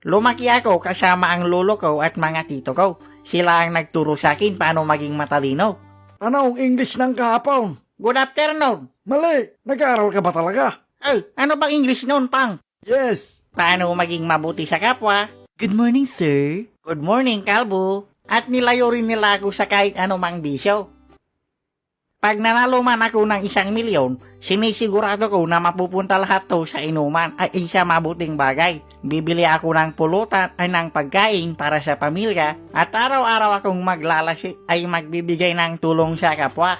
Lumaki ako kasama ang lolo ko at mga tito ko. Sila ang nagturo sa akin paano maging matalino. Anong English ng kahapon? Good afternoon. Mali, nag-aaral ka ba talaga? Ay, ano bang English noon, Pang? Yes. Paano maging mabuti sa kapwa? Good morning, sir. Good morning, Kalbo. At nilayo rin nila ako sa kahit anumang bisyo. Pag nanalo man ako ng 1 milyon, sinisigurado ko na mapupunta lahat to sa inuman ay isa mabuting bagay. Bibili ako ng pulutan ay ng pagkain para sa pamilya at araw-araw akong maglalasi ay magbibigay ng tulong sa kapwa.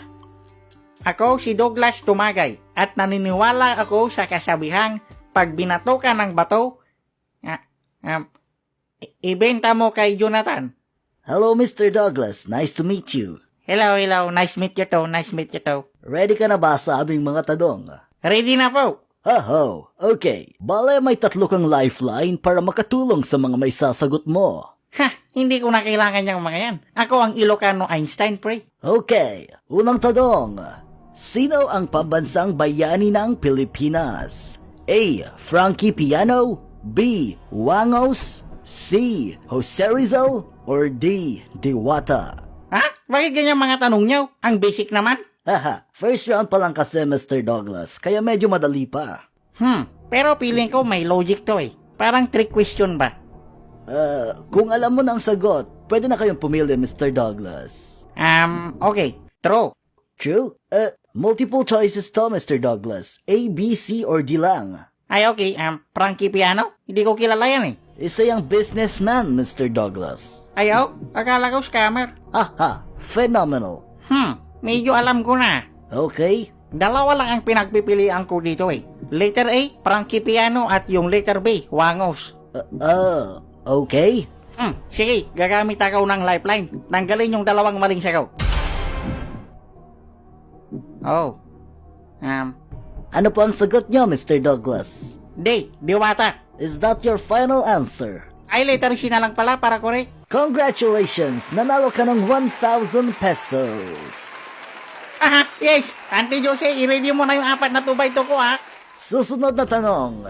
Ako si Douglas Tumagay at naniniwala ako sa kasabihang pag binato ka ng bato, ibenta mo kay Jonathan. Hello, Mr. Douglas. Nice to meet you. Hello. Nice meet you too. Ready ka na ba sa aming mga tanong? Ready na po. Ho, okay. Bale, may 3 kang lifeline para makatulong sa mga may sasagot mo. Ha, hindi ko na kailangan yung mga yan. Ako ang Ilocano Einstein, pre. Okay, unang tanong. Sino ang pambansang bayani ng Pilipinas? A. Frankie Piano, B. Wangos, C. Jose Rizal, or D. Diwata? Ha? Bakit ganyan mga tanong nyo? Ang basic naman. Haha, first round pa lang kasi Mr. Douglas, kaya medyo madali pa. Pero feeling ko may logic to eh. Parang trick question ba? Kung alam mo ng sagot, pwede na kayong pumili, Mr. Douglas. Okay. True. True? Multiple choices to, Mr. Douglas. A, B, C, or D lang. Ay okay, Frankie Piano? Hindi ko kilala yan eh. Isa yung businessman, Mr. Douglas. Ayaw, akala ko scammer. Aha, phenomenal. Medyo alam ko na. Okay, Dalawa lang ang pinagpipilian ko dito eh. Letter A, Frankie Piano at yung letter B, Wangos. okay. Sige, gagamit ako ng lifeline. Tanggalin yung dalawang maling sagot. Oh. Ano po ang sagot nyo, Mr. Douglas? D, Diwata. Is that your final answer? Ay, letter C na lang pala para correct. Congratulations! Nanalo ka ng 1,000 pesos. Yes! Auntie Jose, i-ready mo na yung 4 na 2x2 ko ha. Susunod na tanong.